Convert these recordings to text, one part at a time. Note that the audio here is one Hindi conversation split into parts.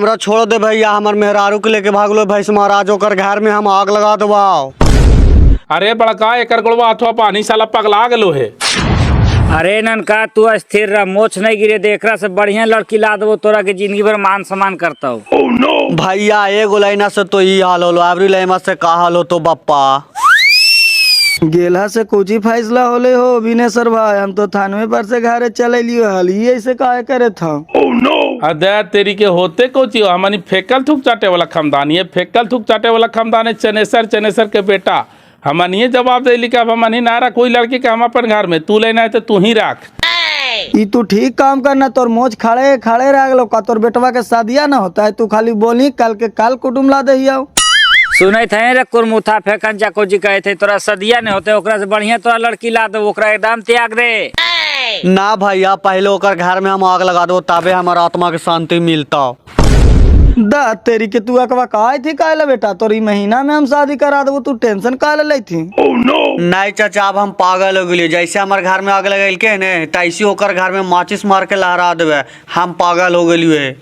हमरा छोड़ दे भैया, हमर मेहरारू के लेके भागलो भैंस महाराज, ओकर घर में हम आग लगा दबाओ। अरे बड़का एकर गोड़वा अथवा पानी साला पगला गेलो है। अरे ननका तू स्थिर रह, मोछ नहीं गिरे दे, एकरा से बढ़िया लड़की ला देबो तोरा के जिंदगी भर मान सम्मान करता हो। भैया एगो लाइना से तो ई हाल होलो, अबरी लाइना से का हाल हो तो बप्पा। गेला से कुछ ही फैसला होले हो विनेश्वर भाई, हम तो थानवे पर से घरे चले लियो हल, ये ऐसे काहे करे था। अदे तेरी के होते कोची हमनी फेकल थूक चाटे वाला खानदान, ये फेकल थूक चाटे वाला खानदान है चनेसर के बेटा। हमनी जवाब दे लिखा हमनी ना रख कोई लड़की के हम अपन घर में, तू लेना है तो तू ही रख। ई तू ठीक काम करना, तोर मोच खड़े खड़े रह गलो का, तोर बेटवा के शादिया ना होता है, तू खाली बोली कल के कल कुटुम ला दे आओ। सुने थे रे कुरमुथा फेकन जाको जी कहे थे तोरा सदिया नहीं होते, ओकरा से बढ़िया तोरा लड़की ला दे, ओकरा एकदम त्याग दे। ना भैया पहले ओकर घर में हम आग लगा दो, तबे हमारा आत्मा के शांति मिलता। दा तेरी के तू अकवा काहे थी काहे बेटा, तोरी महीना में हम शादी करा देबो, तू टेंशन काहे ले थी। नहीं चाचा अब हम पागल हो गए, जैसे हमारे घर में आग लगल के ने तैसे ओकर घर में माचिस मार के लहरा देवे, हम पागल हो गए।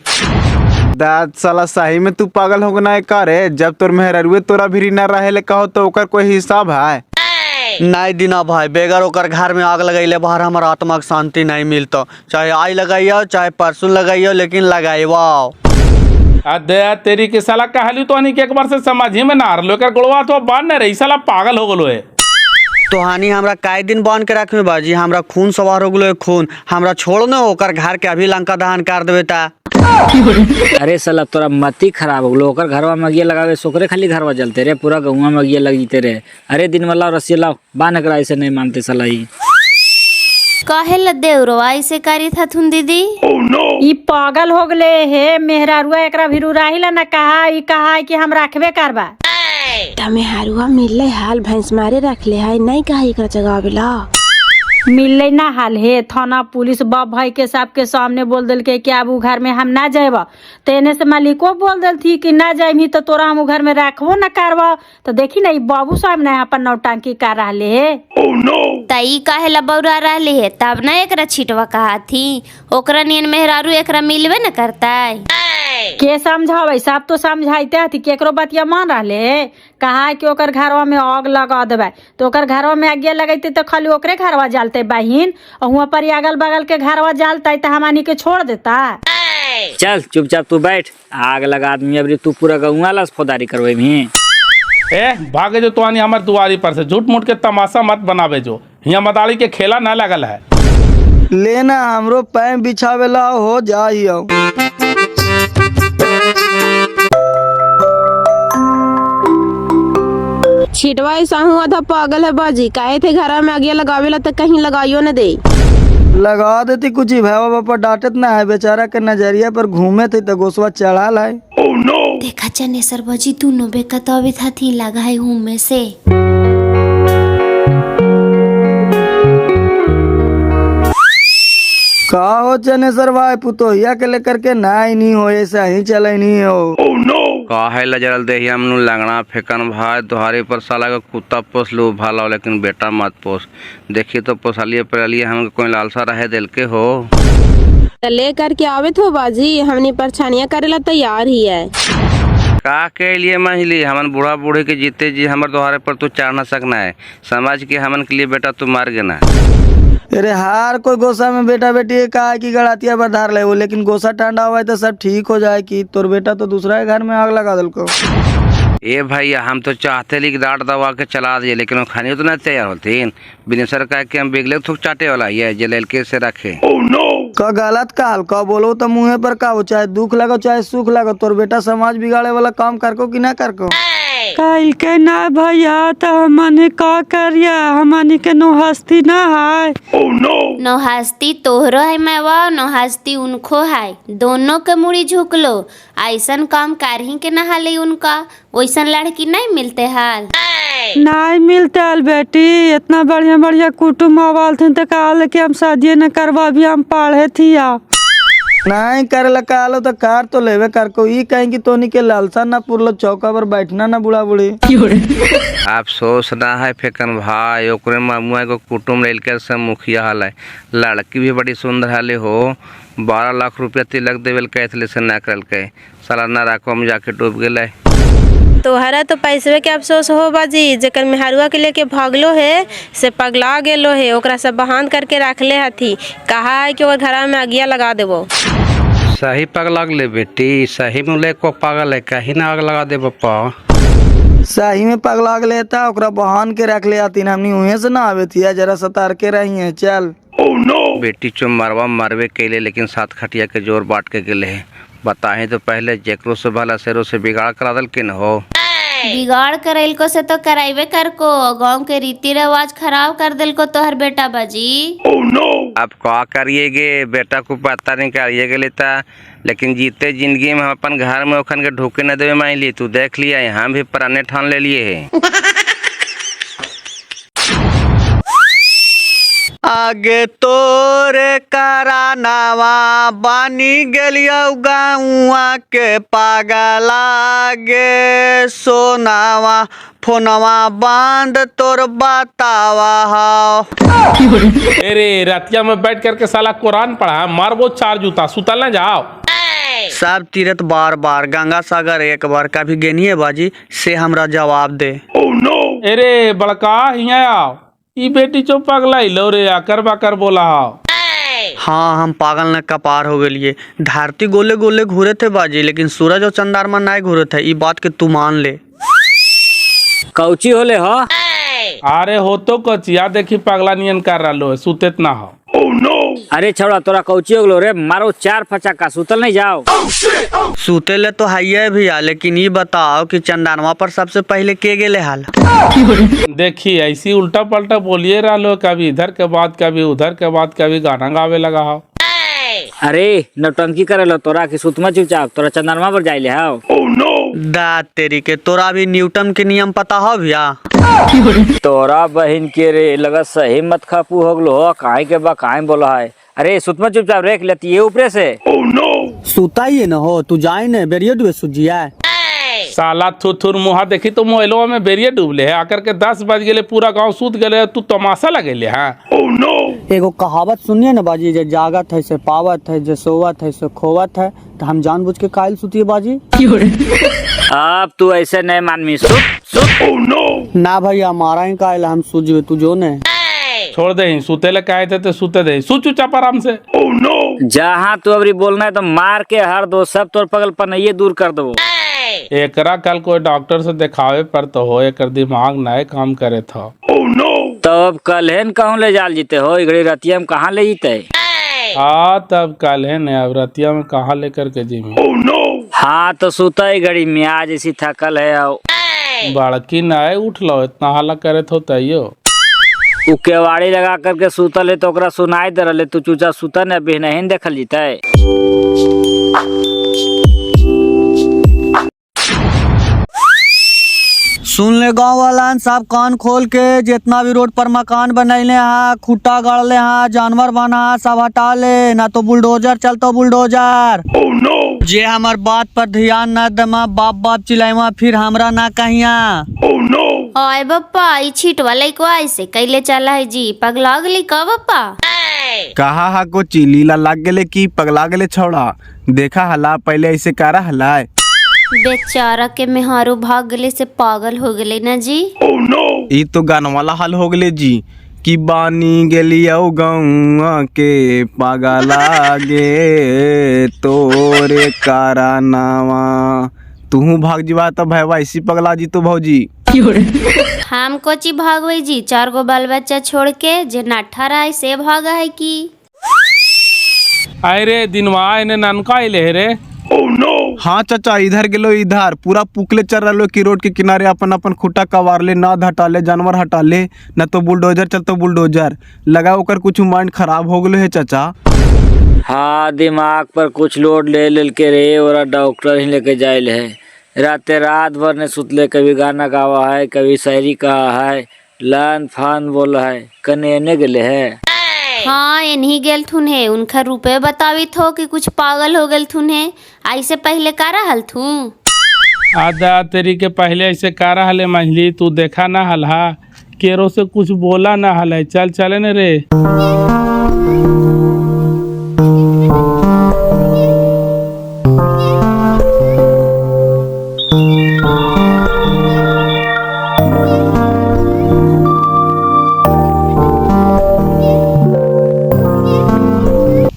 दाद साला सही में तू पागल हो गना करे, जब तोर मेहररुए तोरा भी ना रहे ले कहो तो ओकर कोई हिसाब है। नहीं दीना भाई, बेगर ओकर घर में आग लगैले बाहर हमारा आत्मा के शांति नहीं मिलता, चाहे आई लगाइयो चाहे परसों लगाइयो, लेकिन लगाइयो। अदे तेरी के साला कहलू तो नहीं के एक बार से समझ ही में ना रलो, एकर गोड़वा तो बांध न रही, साला पागल हो गलो है। तो हानि हमरा काई दिन बांध के रखमे बाजी, हमरा खून सवार हो गलो खून, हमरा छोड़ न ओकर घर के अभी लंका दहन कर देवे ता। अरे साला तोरा मती खराब हो गलो, ओकर घरवा में अगिया लगावे सोकरे खाली घरवा जलते रे, पूरा गहुआ में अगिया लग जीते रे। अरे दिन में लाओ रस्सी लाओ, बान करा ऐसे नहीं मानते साला ही। काहे ल देवरो ऐसे करी था थुन दीदी। ई पागल हो गले हे, मेहरारुआ एकरा भिरू राहिला ना कहा ई कहा कि हम रखबे करबा। मेहरुआ मिलले हाल भैंस मारे रखले है, नहीं कहा एकरा जगावेला। मिलले ना हाल हे, थाना पुलिस बाप भाई के सब के सामने बोल दिल के कि अब उ घर में हम ना जाएबा, तेने से मालिको बोल दिल थी कि ना जाइमी तो तोरा हम उ घर में रखबो ना करबा। तो देखी ना बाबू साहब ने अपन नौटंकी कर रहे है। तई काहे ला बौरा रहली है, तब ना एकरा छिटवा कहा थी, ओकरा नियन मेहरारू एकरा मिलबे न करता के समझावे, सब तो समझाइते थी, केकरो बतिया मान रहे, कहा कि ओकर घरवा में आग लगा देवे, तो ओकर घरवा में आगे लगते तो खाली ओकरे घरवा जलते बहिन, और वहाँ पर अगल बगल के घरवा जलता तो हमानी के छोड़ देता। चल चुपचाप तू बैठ, आग लगा आदमी अबरी तू पूरा गहुआ ला फौदारी करवे भी। ए भागे जो तुआनी हमार दुआरी पर से, झूठ मूठ के तमाशा मत बनावे, जो यहाँ मदारी के खेला ना लगल है। लेना हमरो पैर बिछावेला हो जाइयो। छिटवा ऐसा हुआ था पागल है बाजी, काहे थे घर में आगे लगावेला तो कहीं लगाइयो न दे। लगा देती कुछ ही भैया बापा डांटत ना है, बेचारा के नजरिया पर घूमे थे तो गोसवा चढ़ा लाए। देखा चनेसर बाजी तू नो बेका तो अभी था थी लगा है हूँ में से। का हो चनेसर भाई, पुतोहिया के लेकर के ना ही नहीं हो, ऐसा ही चले नहीं हो। काहे लजरल देहिया मनु लंगड़ा फेकन भाई, तुहारे पर साला का कुत्ता पोस लो भाला, लेकिन बेटा मत पोस। देखिए तो पोसलिए पलिए हम कोई लालसा रहे दिल के हो तो ले करके आवे तो बाजी, हमने परछानियां करेला तैयार ही है। का के लिए महिली हमन बूढ़ा बूढ़े के जीते जी हमर दोहारे पर तू चढ़ न सकना है, समझ के हमन के लिए बेटा तू मार गए ना। अरे हार कोई गोसा में बेटा बेटी कहा कि गड़ातिया पर धार ले वो, लेकिन गोसा ठंडा हुआ है तो सब ठीक हो जाए। कि तोर बेटा तो दूसरा घर में आग लगा दिल को। ए भैया हम तो चाहते ली डांट दबा के चला दिए, लेकिन वो खाने तो नहीं तैयार होती। बिनेसर का के हम बिगले थूक चाटे वाला ये जेल के से रखे। का गलत काल का बोलो तो मुँह पर का हो, चाहे दुख लगो चाहे सुख लगो, तोर बेटा समाज बिगाड़े वाला काम करको कि ना करको। कल के ना भैया तो हमने का करिया, हमने के नो हस्ती ना है। नो हस्ती तोहरो है मैं वो, नो हस्ती उनको है, दोनों के मुड़ी झुक लो। ऐसन काम करही के ना हाले उनका, वैसन लड़की नहीं मिलते हाल। नहीं मिलते हाल बेटी, इतना बढ़िया बढ़िया कुटुम्ब आवाल थे तो कहल कि हम शादी न करवा भी हम पढ़े थी। नहीं करेला कालो तो कार तो लेवे कर को ई कहीं कि तोनी के लालसा ना पुरलो चौका पर बैठना ना बुढ़ा बुढ़ी। अफसोस ना है फेकन भाई, ओकरे मामुआ को कुटुम रेल के से मुखिया हाल है। लड़की भी बड़ी सुंदर हाले हो, 12 लाख रुपया तिलक देवेल कैथले से ना करल के, साला नरकवा में जाके डूब गेले। तोहरा तो पैसवे के अफसोस हो बाजी, जेकर मेहरुआ के लेके भागलो है से पगला गेलो है, ओकरा सब बहान करके रखले हथी, कहा है कि ओकर घरा में अगिया लगा देबो। सही पगला गेले बेटी, सही में ले को पागल है, कहीं ना आग लगा दे पप्पा। सही में पगला लेता ओकरा बहान के रख ले आती हमनी उहे से ना आवे थी, जरा सतार के रही है चल। बेटी चो मरवा मरवे केले, लेकिन 7 खटिया के जोर बांट के गेले है। बताए तो पहले जेकरो से भला शेरो से बिगाड़ करा दल के न हो। बिगाड़ करैल को से तो कराइबे कर को, गांव के रीति रिवाज खराब कर दिल को तोहर बेटा बाजी। अब क्या करिएगे, बेटा को पता नहीं करिएगा लेता, लेकिन जीते जिंदगी में हम अपन घर में ओखन के ढोके न देवे मान ली। तू देख लिया, यहाँ भी पुराने ठान ले लिए है। आगे तोरे करानावा बानी गेलिया गाँवा के पागला गे सोनावा फोनवा बांध तोर बतावा हाव। अरे रतिया में बैठ करके साला कुरान पढ़ा, मारबो 4 जूता, सुतल न जाओ। सब तीरथ बार बार, गंगा सागर एक बार, कभी गेनिए बाजी से हमरा जवाब दे। अरे बड़का हिया आओ, ई बेटी चो पगला लो रे, आकर बाकर बोला आओ। हाँ हम पागल न कपार हो गए, धरती गोले गोले घूरे थे बाजी, लेकिन सूरज और चंद्रमा नहीं घूरे थे, ई बात के तू मान ले। कौची होले हो? अरे हो तो कचिया देखी पगला नियन कर रहा लो, सुतेत ना हो। अरे छोड़ा तोरा कौची हो गलो रे, मारो 4 फचाका, सुतल नहीं जाओ। सूते ले तो है भैया, लेकिन ये बताओ कि चंदनवा पर सबसे पहले के गेले हाल। देखिए ऐसी उल्टा पलटा बोलिए रहा लो, कभी इधर के बाद कभी उधर के बाद, कभी गाना गावे लगा हो। अरे नौटंकी करे लो तोरा की सुतमा चुपचाप, तोरा चंदनमा पर जाइले हाओ। दात तेरी के, तोरा भी न्यूटन के नियम पता हो भैया? तोरा बहन के रे लगा सही मत खापू हो गलो हो, काहे के बा काहे बोला है। अरे सुतमा चुपचाप रेख लेती है ऊपरे से। सूता ही न हो, तू जाए न बेरियो डूबे सुजिया। साला थुथुर मुहा देखी तो मोहलवा में बेरिए डूबले है, आकर के 10 बज गए, पूरा गांव सूत गए, तू तमाशा लगेले है। एगो कहावत सुनिए न बाजी, जे जागत है से पावत है, जे सोवत है से खोवत है, तो हम जानबूझ के कायल सुतिए बाजी। अब तू ऐसे नहीं मानमी, सुत सुत। ना भैया हमारा ही कायल, हम सुजवे तू जो ने। छोड़ दे, सुते ले कहे थे तो सुते दे, सु चुपचाप आराम से। जहाँ तू अबरी बोलना है तो मार के हर दो सब तोर पगल पर नहीं दूर कर दो। एकरा कल कोई डॉक्टर से दिखावे पर तो हो, एक दिमाग नए काम करे था। तब कल है कहूँ ले जाल जीते हो, इगड़ी रतिया में कहाँ ले जीते? हाँ तब कल है न, अब रतिया में कहाँ लेकर के जी में। हाँ तो सुता ही घड़ी में आज ऐसी थकल है। आओ बड़की नए उठ लो, इतना हाला करे तो तैयो। उ केवाड़ी लगा करके सुतल है तो ओकरा सुनाई दे रहे, तू चूचा सुता न भी नहीं देखल जीते। सुन ले गाँव वाला सब कान खोल के, जितना भी रोड पर मकान बनैले हैं, खुट्टा गाड़ले हैं, जानवर बना सब हटा ले, ना तो बुलडोजर चलतो बुलडोजर। जे हमार बात पर ध्यान न दमा, बाप बाप चिल्लाइमा फिर हमरा ना कहिया। ओए बप्पा, ई छीटवा लइको ऐसे कैले चला है जी, पगला गली का बप्पा? कहा हा को लीला लाग गेले की पगला गेले छौड़ा, देखा हला पहले ऐसे करा हला। बेचारा के मेहारू भाग गले से पागल हो गले ना जी। ई तो गाना वाला हाल हो गले जी, कि बानी गेलिया गौआ के पगला गे तोरे कारनावा, तू भाग जीवा तो भैया ऐसी पगला जी तो भौजी। हम कोची भागवे जी, 4 गो बाल बच्चा छोड़ के, जे नाठा रहा से भागा है की। अरे दिनवा इन्हें ननका आइले रे। हाँ चाचा इधर गेलो, इधर पूरा पुकले चल रहा कि रोड के किनारे अपन अपन खुट्टा कवार ले, ना हटा ले, जानवर हटा ले, न तो बुलडोजर चलतो बुलडोजर लगा, ओकर कुछ माइंड खराब हो गलो है चाचा। हाँ दिमाग पर कुछ लोड ले के रे, और डॉक्टर ही लेके जाइल है। रात भर ने सुतले, कभी गाना गावा है, कभी शायरी कहा है, लन फान बोला है, कने ने गेले है। हाँ इन्हीं गेल थुन है उनका रुपए बतावित हो कि कुछ पागल हो गेल थुन है। ऐसे पहले का रहल थू। आधा तेरी के पहले ऐसे का रहले मंझली, तू देखा ना हलहा केरो से कुछ बोला ना हल। चल चले न रे।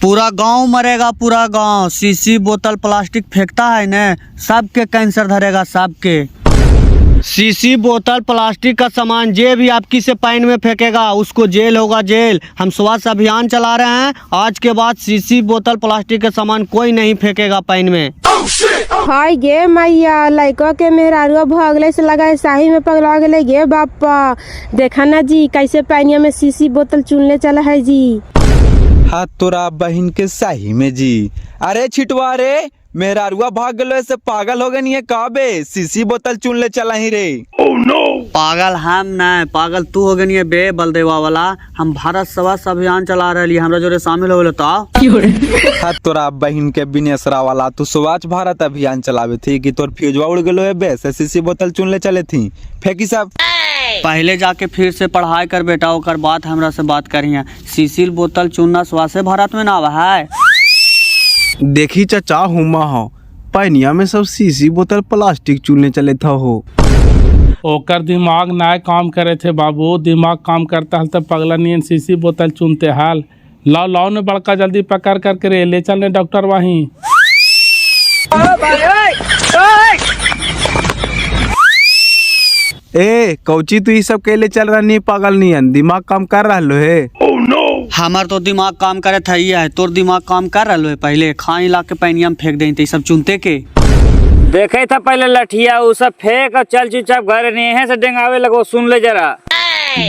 पूरा गांव मरेगा, पूरा गांव। शीशी बोतल प्लास्टिक फेंकता है न, सबके कैंसर धरेगा, सबके। शीशी बोतल प्लास्टिक का सामान जे भी आपकी से पानी में फेंकेगा उसको जेल होगा, जेल। हम स्वच्छ अभियान चला रहे हैं, आज के बाद शीशी बोतल प्लास्टिक का सामान कोई नहीं फेंकेगा पानी में। हाय गे मैया, लड़का के मेहरारुआ भगले से लगा शाही में पगला गए गे बापा। देखा ना जी कैसे पानिया में शीशी बोतल चुनले चला है जी। हाथ तोरा बहन के शाही में जी। अरे छिटवा रे, मेहरारुआ भाग गलो से पागल हो गए नहीं का बे? शीशी बोतल चुन ले चला ही रे। पागल हम न, पागल तू हो गई बे बलदेवा वाला। हम भारत स्वच्छ अभियान चला रहे, हमरा जोरे शामिल हो तो। हाथ तोरा बहन के बिनेसरा वाला, तू स्वच्छ भारत अभियान चलावे थी कि तोर फ्यूजवा उड़ गलो है बे से शीशी बोतल चुन ले चले थी। फेंकी सब पहले जाके फिर से पढ़ाई कर बेटा, ओकर बाद हमरा से बात करिए। शीशी बोतल चुनना स्वच्छ भारत में ना है। देखी चचा हुमा हो पनिया में सब शीशी बोतल प्लास्टिक चुनने चले था हो। ओकर दिमाग ना काम करे थे बाबू, दिमाग काम करता हल तो पगला नियन शीशी बोतल चुनते हाल। लाओ लाओ ने बड़का जल्दी पकड़ करके रे ले चलने डॉक्टर वहीं। ए कौची तू ये सब केले चल रहा नहीं पागल नियन? दिमाग काम कर रहा है। हमार तो दिमाग काम करे था ही है, तोर दिमाग काम कर रहा है। पहले खाई ला के पैनिया में फेंक दें सब चुनते के। देखे था पहले लठिया उ सब फेंक और चल चुपचाप घर नहीं से डेंगावे लगो। सुन ले जरा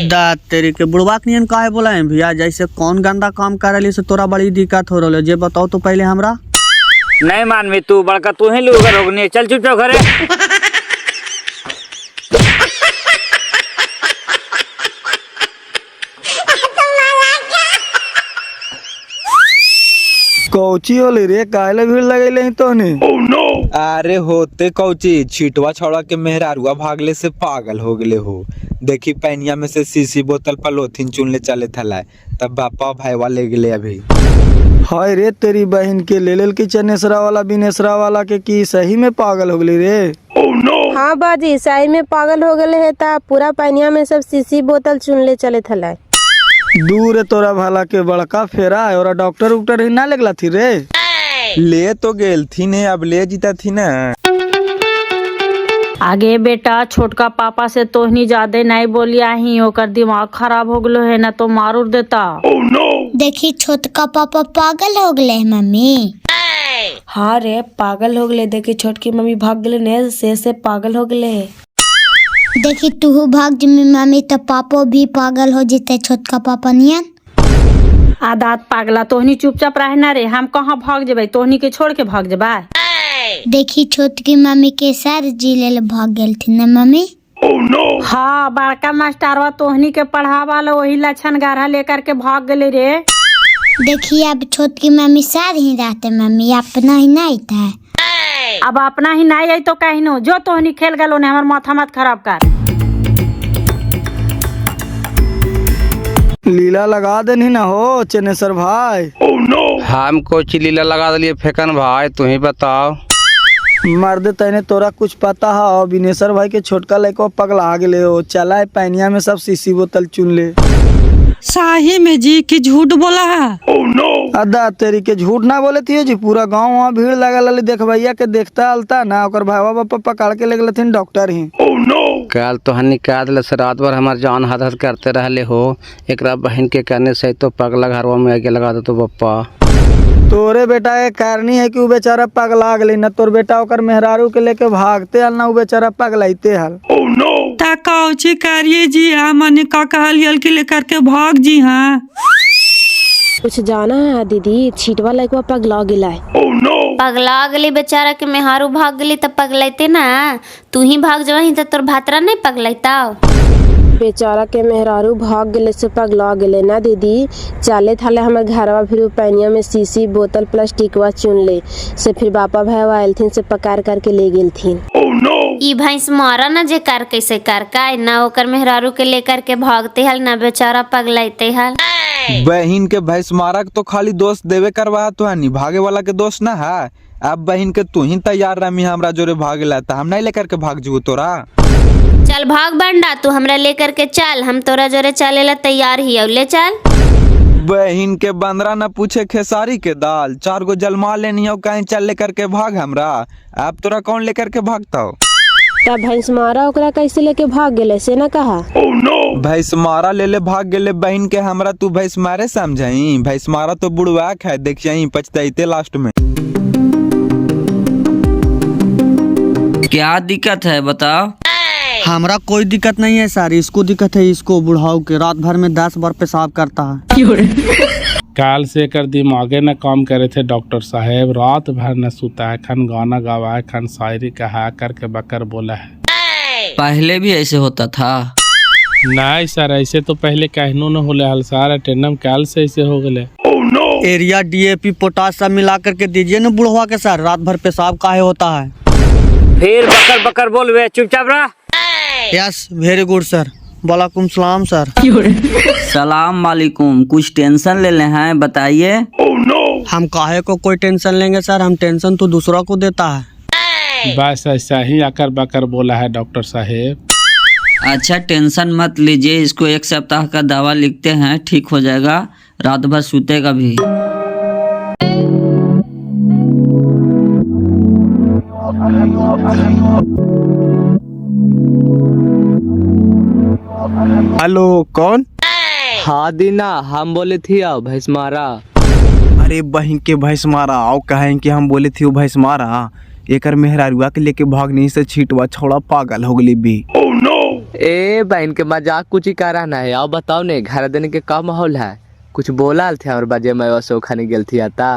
दात तेरी के बुढ़वा के नियन काहे बोला है भैया? जैसे कौन गंदा काम कर रही से तोरा बड़ी दिक्कत हो रहा है, जे बताओ तो पहले हमरा। नहीं मानवी तू बड़का, तू ही लूगर होगनी। चल चुपचाप घरे। कौची होली रे, काहे भीड़ लगेले तो ने? अरे होते कौची, छिटवा छौड़ा के मेहरारुआ भागले से पागल हो गले हो। देखी पैनिया में से शीशी बोतल पलोथिन चुन ले चले थला, तब बापा भाईवा ले गले अभी। हाय रे तेरी बहन के ले की चनेसरा वाला बिनेसरा वाला के की सही में पागल हो गली रे। हाँ बाजी सही में पागल हो गए है ता पूरा पानिया में सब शीशी बोतल चुन ले चले थला। दूर है तोरा भाला के बड़का फेरा है और डॉक्टर उक्टर ही ना लगला थी रे। ले तो गेल थी ने, अब ले जीता थी ना। आगे बेटा छोटका पापा से तोहनी ज्यादा नहीं बोलिया ही, ओकर दिमाग खराब हो गलो है ना तो मारूर देता। देखी छोटका पापा पागल हो गए है मम्मी। हाँ रे पागल हो गए। देखी छोटकी मम्मी भाग गले ने से पागल हो गए। देखी तू भाग जमी मम्मी तो पापो भी पागल हो जीते छोटका पापा नियन। आदात पागला, तोहनी चुपचाप रहना रे। हम कहाँ भाग जेबै, तोहनी के छोड़ के भाग जेबै। देखी छोटकी मम्मी के सर जी ले भाग गई थी ना मम्मी। हाँ बड़का मास्टरवा तोहनी के पढ़ावा लो वही लक्षण गाढ़ा लेकर के भाग गले रे। देखिए अब छोटकी मम्मी साथ ही रहते मम्मी, अपना ही नहीं था। अब अपना ही नहीं आई तो कहीं नो जो तोहनी खेल गलो ने हमार माथा मत खराब कर। लीला लगा देनी ना हो चनेसर भाई। हम कोची लीला लगा दिलिए फेकन भाई, तू ही बताओ। मर्द तैने तोरा कुछ पता है? बिनेसर भाई के छोटका लड़का पगला गेले हो, चला है पैनिया में सब शीशी बोतल चुन ले। शाही में जी की झूठ बोला है। अदा तेरी के झूठ ना बोले थी जी, पूरा गांव वहाँ भीड़ लगल देख भैया के देखता अलता ना, और भाईवा बापा पकड़ के ले गए थे डॉक्टर ही। कल तो हनी काद से रात भर हमार जान हाथ करते रहले हो। एक बहन के करने से तो पगला घरवा में आगे लगा दो तो पप्पा। तोरे बेटा के कारणी है कि वो बेचारा पगला गली, न तोर बेटा ओकर मेहरारू के लेके भागते हल ना वो बेचारा पगलाइते हल। कौची करिए जी, हमने का कहल के लेकर के भाग जी। हाँ कुछ जाना है दीदी, छीटवा लड़का पगला गिला है। पगला गली बेचारा के मेहारू भाग गली तब पगलैते ना। तू ही भाग जवही तो तोर भातरा नहीं पगलैता। बेचारा के मेहरारू भाग गेले से पगला गेले ना दीदी। चाले थाले हमारे घरवा फिर पैनिया में शीशी बोतल प्लास्टिकवा चुन ले से फिर बापा भैया आयलथिन से पकार करके ले गेलथिन। ई भैंस मारा न जे कर कैसे कर का ना ओकर मेहरारू के लेकर के भागते हल ना बेचारा पगलाते हल। बहन के भैंस मारक तो खाली दोस्त देवे करवा तो है, भागे वाला के दोस्त ना है। अब बहन के तू ही तैयार रही हमरा जोरे भागेला त हम नहीं लेकर के भाग जू तोरा। चल भाग बंडा तू हमरा लेकर के चल, हम तोरा जोरे चलेला तैयार ही ले चल। बहन के बंदरा न पूछे खेसारी के दाल, 4 गो जलमा लेनी हो कहीं चल लेकर के भाग हमरा। अब तोरा कौन लेकर के भागता हो? तब भैंस मारा ओकरा कैसे लेके भाग गेले से ना कहा। भैंस मारा ले ले भाग गेले बहन के हमरा तू भैंस मारे समझाई। भैंस मारा तो बुढ़वा है देखिए पछताइते लास्ट में। क्या दिक्कत है बताओ। हमरा कोई दिक्कत नहीं है सर, इसको दिक्कत है, इसको बुढ़ाऊ के रात भर में 10 बार पेशाब करता है। काल से कर दिमागे न काम करे थे डॉक्टर साहब, रात भर न सुता है, खन गाना गावा है, खन शायरी कहा करके बकर बोला है। पहले भी ऐसे होता था? नहीं सर ऐसे तो पहले कहनो न होले हल सर, अटेंडम काल से ऐसे हो गए। एरिया डीएपी पोटाश सब मिला करके दीजिए न बुढ़वा के सर, रात भर पेशाब काहे होता है। फिर बकर बकर बोलवे, चुपचाप रहा। Yes very good sir. वालेकुम सलाम सर। सलाम वालेकुम। कुछ टेंशन ले ले हैं बताइए। हम काहे को कोई टेंशन लेंगे सर, हम टेंशन तो दूसरा को देता है। बस ऐसा ही आकर बकर बोला है डॉक्टर साहब। अच्छा टेंशन मत लीजिए, इसको 1 सप्ताह का दवा लिखते हैं, ठीक हो जाएगा, रात भर सूतेगा भी। हेलो कौन? हाँ दीना हम बोले थी आओ भैंस मारा। अरे बहन के भैंस मारा आओ कहें कि हम बोले थे भैंस मारा। एकर मेहरारुआ के लेके भागने से छीटवा छोड़ा पागल हो गली भी। ए बहन के मजाक कुछ ही कर रहा है। आओ बताओ ने घर देने के का माहौल है, कुछ बोला थे और बजे मैं वैसे खाने गेल थी आता।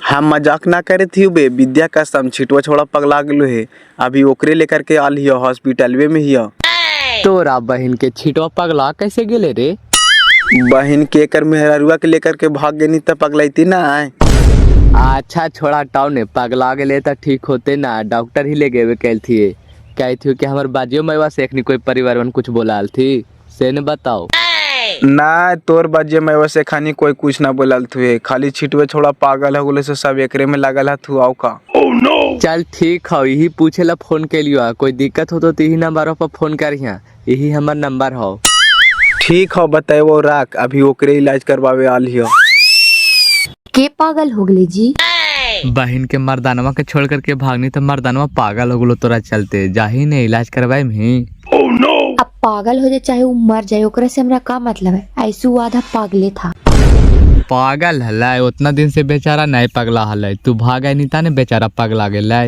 हम मजाक ना करे थी बे, विद्या का सम छीटवा छोड़ा पगला गेलो है, अभी ओकरे लेकर के आल हियो हॉस्पिटल में हियो। तोरा बहन के छीटवा पगला कैसे गेले रे? बहन के एकर मेहरारुआ के लेकर के भाग गई तब पगलैती ना आए। अच्छा छोड़ा टाउ ने पगला गेले तो ठीक होते ना, डॉक्टर ही ले गए कैल थी। कही थी कि हमारे बाजियो मैवा से एक कोई परिवार में कुछ बोलाल थी से न बताओ। ना तोर बाजे मैवा से खानी कोई कुछ ना बोलल थुए, खाली छिटवे छोड़ा पागल हो गले से सब एकरे में लगल है थू आओ का। चल ठीक है, यही पूछे ला फोन के लियो, कोई दिक्कत हो तो यही नंबर पर फोन करिया, यही हमार नंबर हो। ठीक हो बताए वो राख, अभी ओकरे इलाज करवावे आल हियो। के पागल हो गले जी? बहन के मर्दानवा के छोड़ करके भागनी तो मर्दानवा पागल हो गलो तोरा चलते, जाही ने इलाज करवाए में। अब पागल हो जाए चाहे वो मर जाए ओकरा से हमरा का मतलब है, ऐसे वो आधा पागले था। पागल हल्ला उतना दिन से बेचारा नहीं पगला हल्ला, तू भागा नहीं था ने बेचारा पगला गेला।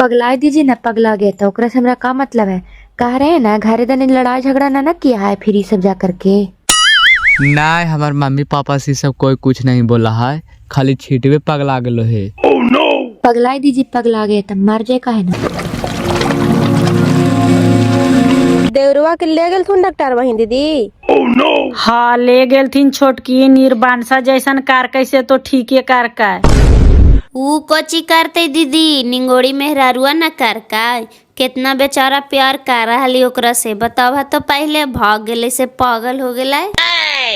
पगला दीजिए ना, पगला गया था ओकरा से हमरा का मतलब है। कह रहे हैं ना घरे दने लड़ाई झगड़ा ना किया है फिर ये सब जा करके। नहीं हमार मम्मी पापा से सब कोई कुछ नहीं बोला है, खाली छीटवे पगला गेलो है। पगला दीजिए, पगला गया था मर जाए का है ना। देवरुआ के ले गेल थुन डॉक्टर वहीं दीदी। हाँ ले गेल थीन छोटकी निर्बांसा जैसन कार कैसे तो ठीक है कार का। ऊ कोची करते दीदी, निंगोड़ी मेहरारुआ न कर का, कितना बेचारा प्यार कर रहा ओकरा से बतावा तो पहले भाग गेले से पागल हो गेला।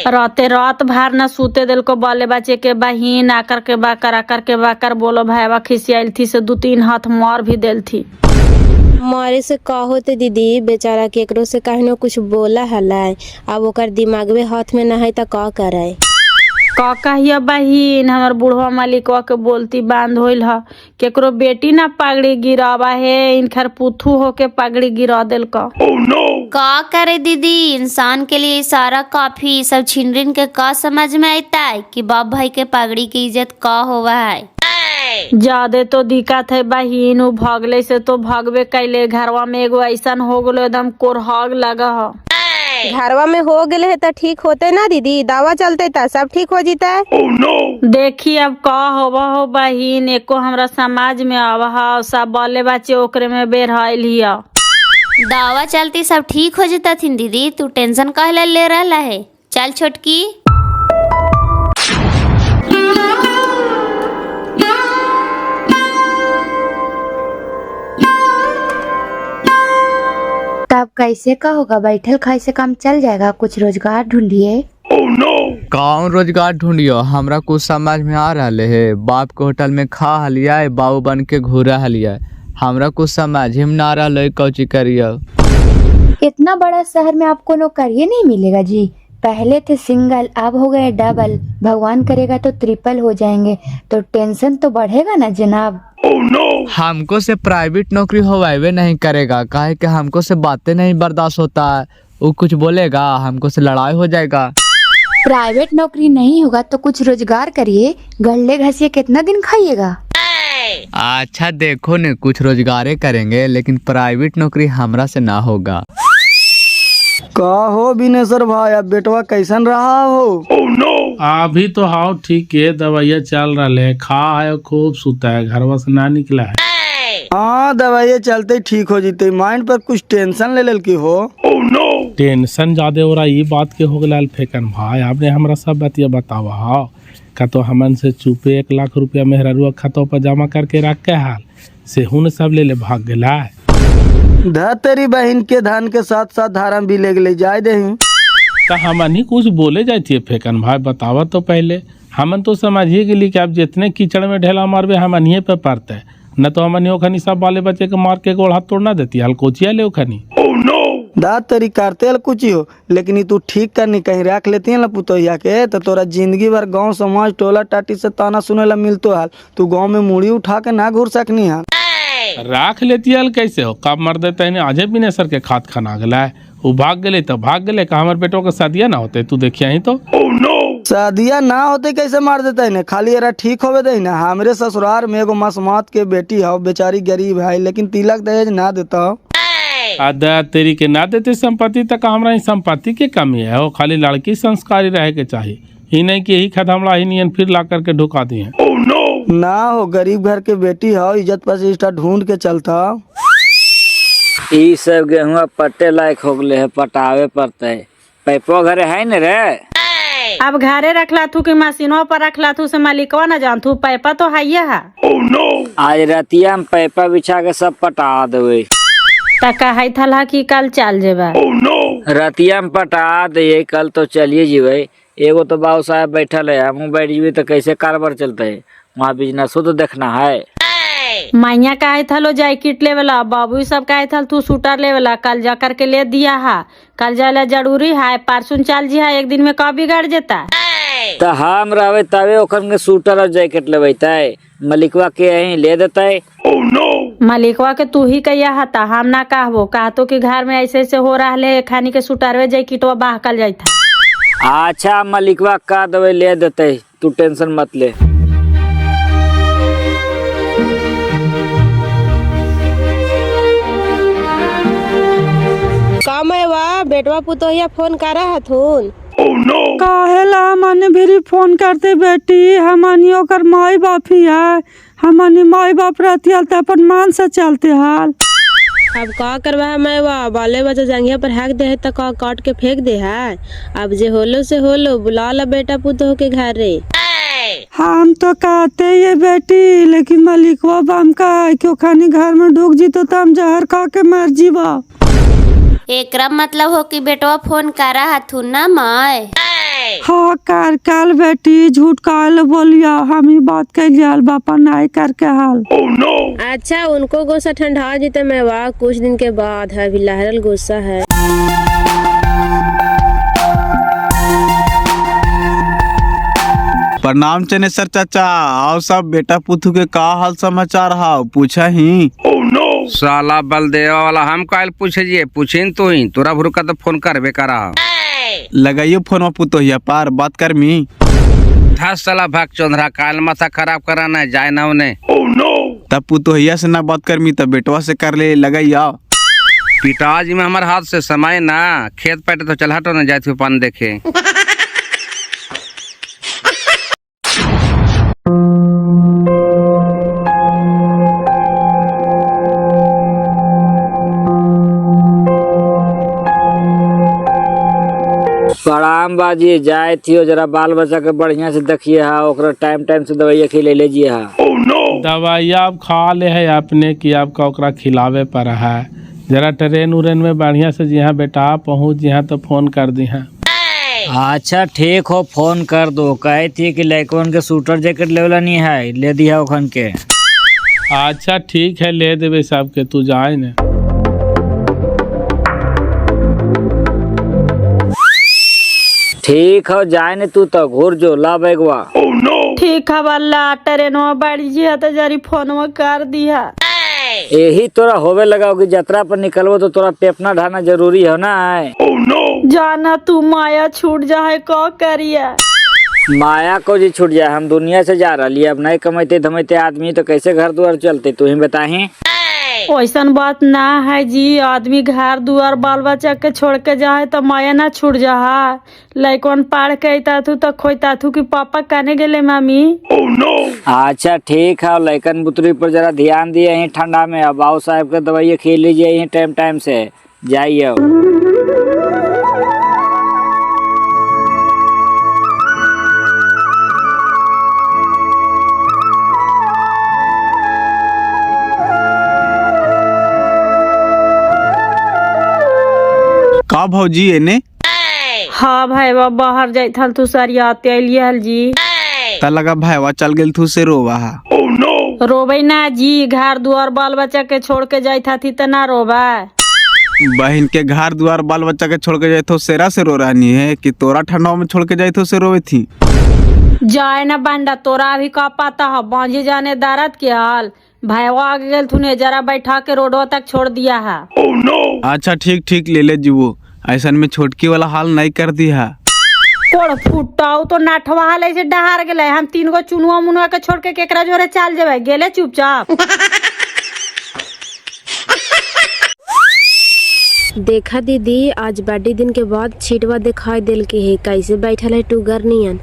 राते रात भर न सूते दिल को बाले बच्चे के बहिन आकर के बाकर बोलो भाईवा खिसियाल थी से 2-3 हाथ मार भी दिल थी। मारे से का होते दीदी, बेचारा केकरो से कहनो कुछ बोला हलाय, अब ओकर दिमागवे हाथ में न है तो का करे। का कहिया बहिन हमार बुढ़वा मालिकवा के बोलती बांध होइल ह, केकरो बेटी ना पगड़ी गिरावा है, इनखर पुथू होके पगड़ी गिरा दिल का। का करे दीदी, इंसान के लिए इशारा काफी, सब छिनरिन के का समझ में आता है कि बाप भाई के पगड़ी की इज्जत का होवा है। ज्यादा तो दिक्कत है बहिन, उ भागले से तो भागवे कैले, घरवा में एगो ऐसा हो गलो एकदम कोरहाग लगा ह। घरवा में हो गए है तो ठीक होते ना दीदी, दवा चलते था सब ठीक हो जीता है। देखी अब का होवा हो बहिन, एको हमरा समाज में आवा सब बाले बच्चे ओकरे में बेरहाइल हिया। दवा चलती सब ठीक हो जाता थी दीदी, तू टेंशन काहे ले रहा है। चल छोटकी। तब कैसे का होगा, बैठल खाए से काम चल जाएगा, कुछ रोजगार ढूंढिए। कौन रोजगार ढूंढियो, हमरा कुछ समझ में आ रहा है। बाप के होटल में खा हलिया है, बाबू बन के घूरा हलिया, हमरा कुछ समझ में ना रहा है कौची करियो। इतना बड़ा शहर में आपको नौकरी नहीं मिलेगा जी। पहले थे सिंगल, अब हो गए डबल, भगवान करेगा तो ट्रिपल हो जाएंगे, तो टेंशन तो बढ़ेगा ना जनाब। हमको से प्राइवेट नौकरी होवावे नहीं करेगा, काहे कि हमको से बातें नहीं बर्दाश्त होता है। वो कुछ बोलेगा हमको से लड़ाई हो जाएगा। प्राइवेट नौकरी नहीं होगा तो कुछ रोजगार करिए, गले घसिए कितना दिन खाइएगा। अच्छा देखो न, कुछ रोजगारे करेंगे, लेकिन प्राइवेट नौकरी हमरा से ना होगा। का हो बिनेश्वर भाई, अब बेटवा कैसन रहा हो? अभी तो हाउ ठीक है, दवाइया चल रहा है, खा है खूब, सुता है, घर से ना निकला है। हाँ दवाइया चलते ठीक हो जीते, माइंड पर कुछ टेंशन ले लेल की हो? टेंशन ज्यादा हो रहा, ये बात के हो गया फेकन भाई, आपने हमरा सब बतिया बतावा। हाँ का तो हमन से चुपे 1 लाख रुपया मेहरुआ खातों पर जमा करके रख के हाल से हुन सब ले भाग गला। धर तेरी बहन के धन के साथ साथ धारम भी ले जाए दे। तो हमन ही कुछ बोले जाती है फेकन भाई, बतावा तो पहले। हमन तो समझिए के लिए कि आप जितने कीचड़ में ढेला मारबे हमन ही पे पड़ते, न तो हमन ओखनी सब बाले बच्चे के मार के गोड़ हाथ तोड़ना देती हल कोचिया ले ओखनी। दाद तेरी करते कुछ हो, लेकिन तू ठीक करनी कहीं रख लेती है ना पुतोहिया के, तो तोरा जिंदगी भर गांव समाज टोला टाटी से ताना सुने ला मिलतो हाल। तू गांव में मुड़ी उठा के ना घुर सकनी है। राख लेती हल कैसे हो, कब मर देते हैं आजे बिनेश्वर के खाद खाना गला है, वो भाग गए तो भाग गए, का हमारे बेटों के शादिया ना होते, तू देखिया ही तो। शादिया ना होते कैसे मार देता है, खाली एरा ठीक होवे दे ना। हमरे ससुराल में एगो मासूमात के बेटी हो, बेचारी गरीब है, लेकिन तिलक दहेज ना देता हो। आदा तेरी के ना देते संपत्ति तक, हमारा संपत्ति के कमी है, वो खाली लड़की संस्कारी रहे के चाहिए, ही नहीं कि यही खत हमला ही नहीं फिर ला करके ढुका दिए। ना हो, गरीब घर के बेटी हो, इज्जत प्रतिष्ठा ढूंढ के चलता। ई सब गेहुआ पट्टे लायक हो गए है, पटावे पड़ते है। पैपो घरे है न रे? अब घरे रखला थू कि मशीनों पर रखला थू से मालिकवा न जान थू, पैपा तो है है। आज रतिया में पैपा बिछा के सब पटा देवे। कहा था कि कल चल जेबा। रतिया में पटा दे, कल तो चलिए जीवे। एगो तो बाबू साहब बैठल है, हम बैठ जीवे तो कैसे कारोबार चलते है, वहाँ बिजनेसो तो देखना है। मैया कहे थलो जैकेट लेवला, बाबू सब कहे थल तू सूटर लेवला, कल जा करके ले दिया है, कल जाए जरूरी है, परसों चल जी है, एक दिन में का बिगड़ जाता। तो हम रहे तबे ओखन के सूटर और जैकेट लेवे, मलिकवा के यहीं ले देता है। मलिकवा के तू ही कहिया हता, हम ना कहबो, कहतो कि घर में ऐसे ऐसे हो रहा है, खानी के सूटरवे जैकेटवा बहकल जाता। अच्छा मलिकवा का दवे ले देते, तू टेंशन मत ले। कामवा बेटवा पुतोहिया फोन करा हथुन। काहेला मन भी फोन करते बेटी, हमनी ओकर माई बाप ही है, हमनी माई बाप रहती हल तो अपन मान से चलते हाल। अब का करवा है मैं बाले बच्चा जंगिया पर हैक दे है तो का काट के फेंक दे है। अब जे होलो से होलो, बुला ला बेटा पुतो के घर रे। हम तो कहते ये बेटी, लेकिन मलिकवा बम का क्यों खानी घर में ढुक जीतो तो हम जहर खा के मर जीवा। एकरा मतलब हो कि बेटवा फोन करा हथु ना मैं। हाँ कर कल बेटी, झूठ काल बोलिया, हम ही बात कर जाल बापा नहीं करके हाल। अच्छा उनको गुस्सा ठंडा जीते मैं वाह, कुछ दिन के बाद है, अभी लहरल गुस्सा है। प्रणाम चनेसर चाचा, आओ सब बेटा पुथु के का हाल समाचार हाउ पूछा ही। साला बलदेवा वाला हम काल पूछे जी, पूछिन तो ही तोरा भुरका तो फोन करबे करा। लगाइयो फोन पुतोहिया पार बात कर मी। था साला भाग चौधरा, काल माथा खराब कराना है, जाए ना उन्हें। तब पुतोहिया से ना बात कर मी, तब बेटवा से कर ले, लगाइया। पिताजी में हमारे हाथ से समय ना, खेत पैटे तो चल हटो ना, जाए थे पान देखे। प्रणाम बाजी, जाए थियो जरा बाल बच्चा के बढ़िया से देखिए हा, ओकरा टाइम टाइम से दवाइया खिले लीजिए हा। दवाइया आप खा ले है अपने की आपका ओकरा खिलावे पर है। जरा ट्रेन उरेन में बढ़िया से जहाँ बेटा पहुँच जहाँ तो फोन कर दी है। अच्छा ठीक हो, फोन कर दो। कहे थी कि लड़कन के सूटर जैकेट लेवला नहीं है, ले दिया ओखन के। अच्छा ठीक है, ले देवे सबके, तू जाए न। ठीक हो, जाए न तू तो घूर जो ला बैगवा। ठीक है बल्ला, ट्रेनवा बैठ जी तो जरी फोनवा कर दिया। यही तोरा होवे लगा कि यात्रा पर निकलबो तो तोरा पेपना ढाना जरूरी है ना है। जाना तू माया छूट जाए को करिए। माया को जी छूट जाए, हम दुनिया से जा रही, अब नहीं कमाते धमाते आदमी तो कैसे घर द्वार चलते, तू ही बताही। वैसन बात ना है जी, आदमी घर दुआर बाल बच्चा के छोड़ के जाए तो माया ना छूट जा। लैकन पढ़ के अता थू तो खोता थू कि पापा कहने गेले मामी। अच्छा ठीक है, लैकन बुतरी पर जरा ध्यान दिए यही ठंडा में। अब बाबू साहब के दवाई खिल लीजिए यही टाइम टाइम से, जाइए। का भौजी एने हाँ भाई बाहर जाइथल तू सरियाते अलियल जी। ता लगा भाईवा चल गेल थू से रोवा हा। रोबे ना जी, घर दुआर बाल बच्चा के छोड़ के जाइथा थी तो ना रोबा। बहन के घर द्वार बाल बच्चा के छोड़ के जाए तो सेरा से रो रहनी है कि तोरा ठंडा में छोड़ के जाए तो से रोवे थी। जाए ना बंडा, तोरा भी का पता है बांझे जाने दारत के हाल। भाईवा आगे गेल तूने जरा बैठा के रोडवा तक छोड़ दिया है। अच्छा ठीक ठीक ले ले जीवो, ऐसा में छोटकी वाला हाल नहीं कर दिया। कोड़ फुटाऊ तो नाठवा हाल ऐसे डहार गेले। हम 3 गो चुनुआ मुनुआ के छोड़ के केकरा जोरे चाल जेबे, गेले चुपचाप। देखा दीदी, आज बर्थडे दिन के बाद छिटवा दिखाई दिल के है, कैसे बैठल है टूगर नियन।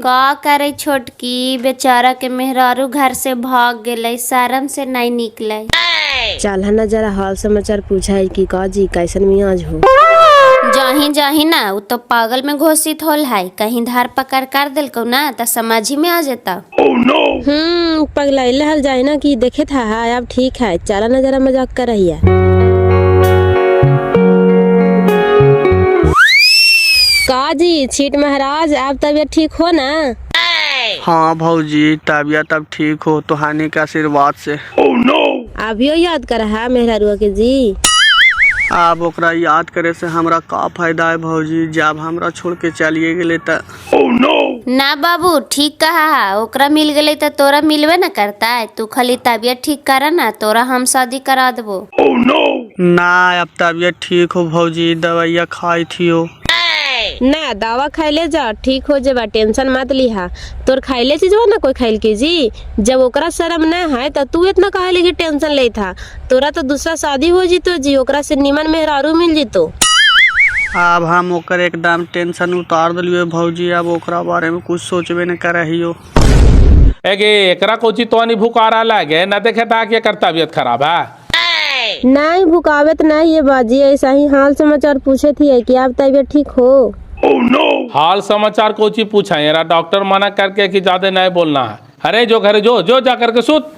का करे छोटकी, बेचारा के मेहरारू घर से भाग गेले, शर्म से नहीं निकले। चल ना जरा हाल समाचार पूछा है कि का जी कैसन मियाज हो। जाही जाही ना, वो तो पागल में घोषित होल है, कहीं धार पकड़ कर दिल को ना तो समझ ही में आ जाता। पगलाइले हल जाए ना कि देखे था। अब ठीक है, चला ना जरा मजाक कर रही है। का जी छीट महाराज, आप तबीयत ठीक हो ना? हाँ भौजी, तबीयत अब ठीक हो तो हानि के आशीर्वाद से। अभियो याद कर है मेहरारुआ के जी। अब ओकरा याद करे से हमरा का फायदा है भौजी, जब हमरा छोड़ के चलिए गेले त। ना बाबू ठीक कहा है, ओकरा मिल गले तो तोरा मिलवे न करता है। तू खाली तबीयत ठीक करा ना, तोरा हम शादी करा देबो। ना अब तबीयत ठीक हो भौजी, दवाइया खाई थियो। ना दवा खाइले जा, ठीक हो जाबा, टेंशन मत लिहा। तोर खाइले चीजवा ना कोई खाइल के जी, जब ओकरा शर्म न है तो तू इतना काहे लगी टेंशन ले था। तोरा तो दूसरा शादी हो जीतो जी, ओकरा से निमन मेहरारू मिल जीतो। अब हम ओकर एकदम टेंशन उतार दिलियो भौजी, अब ओकरा बारे में कुछ सोचबे न करहियो। एगे एकरा कोची तो नहीं भुकारा लागे, न देखे ता कि एकर तबीयत खराब है। नहीं भुकावत नहीं ये बाजी, ऐसा ही हाल समाचार पूछे थी कि आप तबीयत ठीक हो। हाल समाचार कोची पूछा, यार डॉक्टर मना करके कि ज्यादा नहीं बोलना है। अरे जो घरे जो जो जा करके सुत।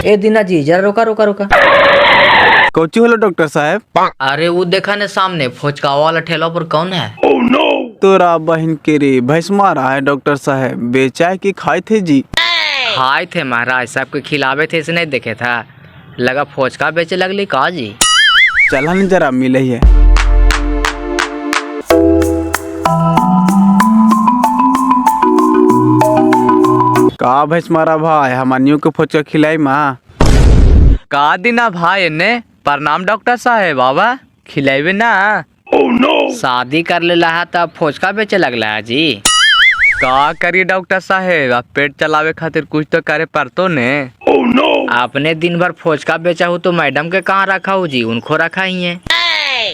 ए दीना जी जरा रोका रोका रोका। कोची होलो डॉक्टर साहब? अरे वो देखा ने सामने फोचकावा वाला ठेला पर कौन है? तोरा बहन के रे भैंस मारा है डॉक्टर साहब, बेचा है कि खाए थे जी? खाए थे महाराज, सबके खिलावे थे, इसे नहीं देखे था। लगा फोचका बेचे लगली का जी। चला न जरा मिले है। का भैंस मारा भाई, हमानियों को फोचका खिलाई माँ। का दिना भाई ने प्रणाम डॉक्टर साहब, बाबा खिलावे ना। शादी कर लेला है तब फोचका बेचे लगला है जी। का करिए डॉक्टर साहब, आप पेट चलावे खातिर कुछ तो करे पड़तो ने। आपने दिन भर फोचका बेचा हो तो मैडम के कहाँ रखा हो जी, उनको रखा ही है।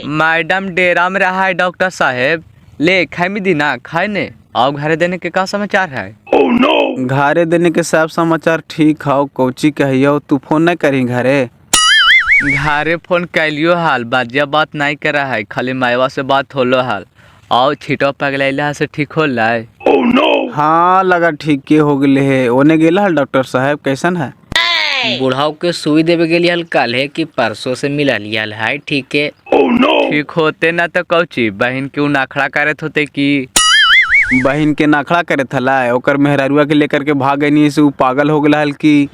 मैडम डेरा में रहा है डॉक्टर साहब, ले खाई में दीना खाए ने। और घरे देने के का समाचार है? घरे देने के सब समाचार ठीक हो। कोची कहियो तू फोन नहीं करी घरे? घरे फोन कैलियो हाल, बाजिया बात नहीं करा है, खाली मायवा से बात होलो हाल। और छिटो पगलैला से ठीक हो लाए? हाँ लगा ठीक के हो गए है। ओने गेला हल डॉक्टर साहब कैसन है? बुढ़ाऊ के सुई देवे के लिए कल है कि परसों से मिला लिया है। ठीक है ठीक होते ना तो कौची बहन क्यों नाखड़ा करत होते कि बहन के नाखड़ा करे थला ओकर मेहरारुआ के लेकर के भाग गई से उ पागल हो गया हल की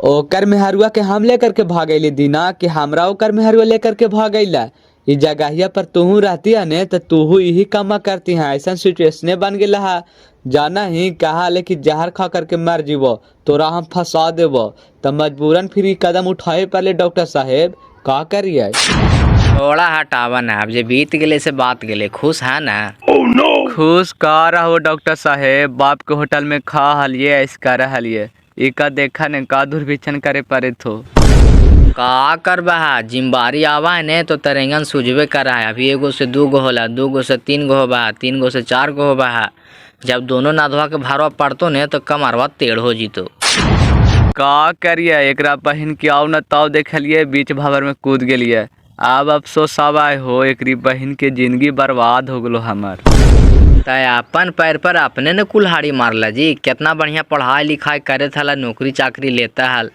ओकर मेहरुआ के हम लेकर के भागैले दीना कि हमरा ओकर मेहरुआ लेकर के भागैला। इस जगहिया पर तूहू रहती है ने तो तूहू यही काम करती है। ऐसा सिचुएशन बन गया है, जाना ही कहा लेकिन जहर खा करके मर जीवो, तोरा हम फंसा देवो, तो मजबूरन फिर ई कदम उठाए पहले डॉक्टर साहेब का करिए? थोड़ा हटावा ना, अब जे बीत गले से बात गले, खुश है ना? खुश का रहो डॉक्टर साहेब, बाप के होटल में खा हलिए ऐस कर हलिए, इका देखा ने का दुर्भिक्षण करे पड़े थो। का कर बहा जिम्बारी आवा है ने तो तरेंगन सुझबे करा है। अभी 1 से 2 होला, 2 से 3 हो बहा, 3 से 4 हो बहा। जब दोनों नाधवा के भारवा पड़तो ने तो कमरवा टेढ़ हो जीतो। का करिए एकरा बहन की आओ न ताव देखलिए बीच भंवर में कूद गेलिए। अब अफसोस आवा हो एकरी बहन के जिंदगी बर्बाद हो गलो हमर। तय अपन पैर पर अपने ने कुल्हाड़ी मारला जी। कितना बढ़िया पढ़ाई लिखाई करे था, नौकरी चाकरी लेता हल,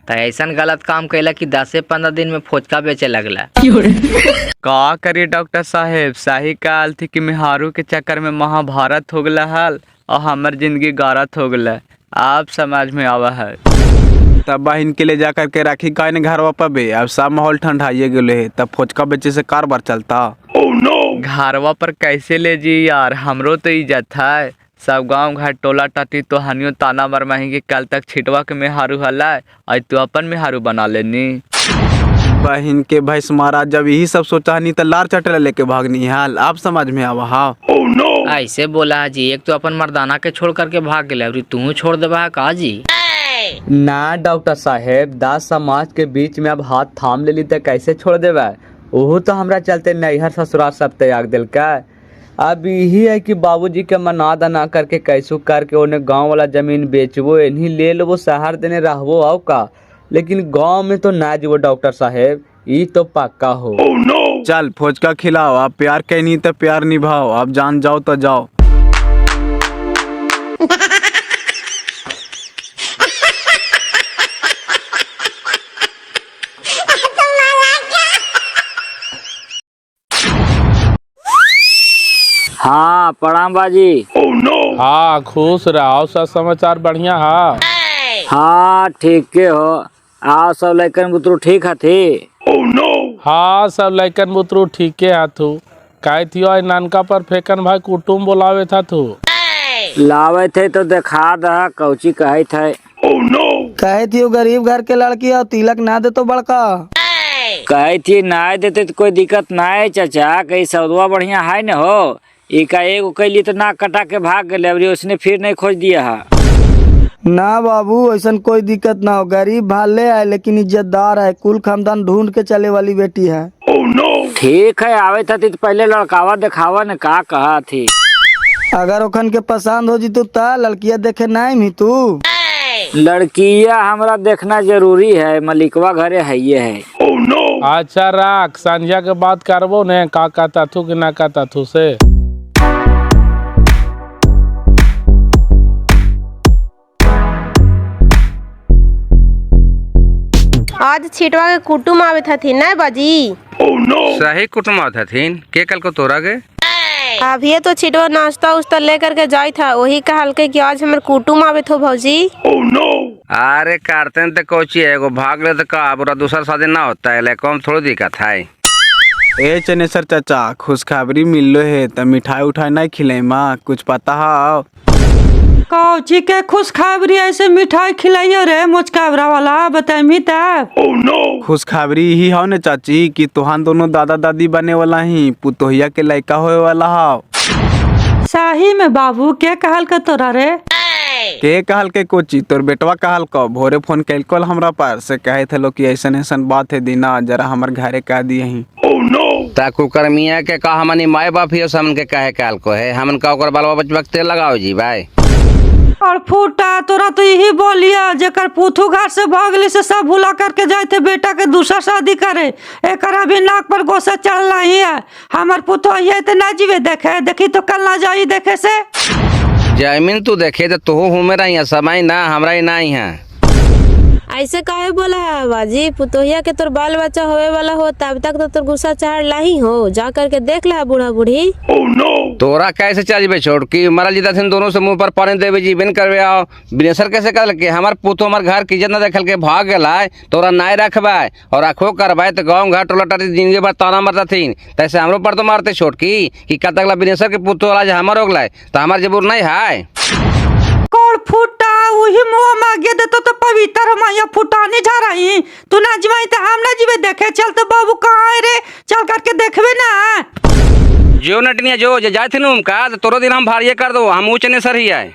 तो ऐसा गलत काम कैला कि 10 से 15 दिन में फोचका बेचे लगला। का करिए डॉक्टर साहेब, सही काल थी कि मेहारू के चक्कर में महाभारत हो गला हल और हमर जिंदगी गारत हो गला। आप समझ में आवा है। तब बहन के ले जा करके राखी का ने घर वापा बे। अब सब माहौल ठंडाइए गए है, तब फोचका बेचे से कारबार चलता। घरवा पर कैसे ले जी यार, हमरो तो इज्जत है। सब गांव घर टोला टाटी तो हनियो ताना मरमाही के कल तक छिटवा के मेहारू हला आज तू अपन मेहारू बना लेनी। बहन के भैंस मारा जब यही सब सोचा नहीं तो लार चटला लेके भागनी हाल। आप समझ में आवा? हाँ ऐसे बोला है जी, एक तो अपन मर्दाना के छोड़ करके भाग गए, अभी तू छोड़ देवा का जी? ना डॉक्टर साहेब, 10 समाज के बीच में अब हाथ थाम लेली तो कैसे छोड़ देवा? ओहू तो हमरा चलते नैहर ससुराल सब त्याग दिल का। अब यही है कि बाबूजी के मना दना करके कैसू करके उन्हें गांव वाला जमीन बेचबो, इन्हीं ले लो, शहर देने रहबो आओ का, लेकिन गांव में तो ना जीवो डॉक्टर साहेब, ये तो पक्का हो। चल फोचका खिलाओ। आप प्यार कहनी तो प्यार निभाओ, आप जान जाओ तो जाओ। हाँ प्रणाम बाजी। हाँ खुश रहो, सब समाचार बढ़िया है। हाँ ठीक के हो। आओ सब लड़कन बुतरू ठीक है थी? हाँ सब लड़कन बुतरू ठीक के हाथू। कहे थी नानका पर फेकन भाई कुटुम बोलावे था तू? लावे थे तो देखा दा कौची कहे थे। कहे थी गरीब घर के लड़की और तिलक ना दे तो बड़का। कहे थी ना देते तो कोई दिक्कत ना है चाचा, कहीं सौदवा बढ़िया है न हो। इका एगो कैली तो ना कटा के भाग गए, अभी उसने फिर नहीं खोज दिया है। ना बाबू ऐसा कोई दिक्कत ना हो, गरीब भाले है लेकिन इज्जतदार है, कुल खानदान ढूंढ के चले वाली बेटी है। ठीक है आवे था तो पहले लड़कावा दिखावा ने का कहा थी। अगर ओखन के पसंद हो जी तो लड़किया देखे नहीं भी तू? लड़किया हमरा देखना जरूरी है, मलिकवा घरे है ये है। अच्छा राख, संझिया के बात करबो ने का कहता थू कि ना कहता थू से। आज छिटवा के कुटुम आवे थी ना बाजी? सही कुटुम थीन के कल को तोरा गे? अभी तो छिटवा नाश्ता उस्ता लेकर के जाई था, वही कहल के कि आज हमारे कुटुम आवे थो भौजी। अरे करते तो कोची एगो भाग ले तो का बुरा दूसरा शादी ना होता है, कम थोड़ी दिक्कत है। ए चनेसर चाचा खुशखबरी मिल लो है, तो मिठाई उठाई नहीं खिले माँ, कुछ पता है? कौची के खुशखबरी ऐसे मिठाई खिलाइयो रे मुचकाबरा वाला, बताइमी तब। खुशखबरी ही हो न चाची कि तुहान दोनों दादा दादी बने वाला ही, पुतोहिया के लड़का होए वाला हो। सही में बाबू के कहल के तोरा रे? के कहल के कोची? तोर बेटवा कहल को भोरे फोन कैल हमरा पर से कहे थे लो कि ऐसन ऐसन बात है दीना, जरा हमार घरे कह दिए ही। ता कुकर्मिया के का हमनी माए बाप ही हमन के कहे काल को है हमन का ओकर बाल बच्चा तेल लगाओ जी भाई। और फूटा तोरा तो यही बोलिया जेकर पुथू घाट से भागली से सब भूला करके जाए थे बेटा के दूसरा शादी करे। एक अभी नाक पर गोसा चढ़ रही है हमार पुथो ये तो ना जीवे देखे देखी तो कल ना जाई देखे से। जमीन तू देखे तो तू हूँ मेरा यहाँ समय ना हमरा ही ना है। ऐसे काहे बोला है बाजी पुतोहिया के तोर बाल बच्चा होवे वाला हो तब तक तो तोर गुस्सा चढ़ लाही हो जा करके देख ला बूढ़ा बूढ़ी। तोरा कैसे चल बे छोड़ की मरा जीता थे दोनों से मुंह पर पानी देवे जी बिन करवे आओ बिनेसर कैसे कर के हमार पुतो हमार घर की इज्जत न देखल के भाग गला तोरा नाय रखबाय और आखो करबाय तो गाँव घर टोला टाटी जिंदगी भर ताना मरता थी तैसे हमरो पर तो मारते छोड़ की कि कत तक बिनेसर के पुतो आज हमार हो गला तो हमार जबूर नहीं है। कोड़ फूटा वही मुँह मांगे दे तो पवित्र मैया फुटाने जा रही तू ना जीवाई तो हम ना जीवे देखे चल तो बाबू कहाँ है रे चल करके देखबे ना। जो नटनिया जो जाए थे नुम का तो तोरो दिन हम भारिये कर दो हम ऊँच ने सर ही आए।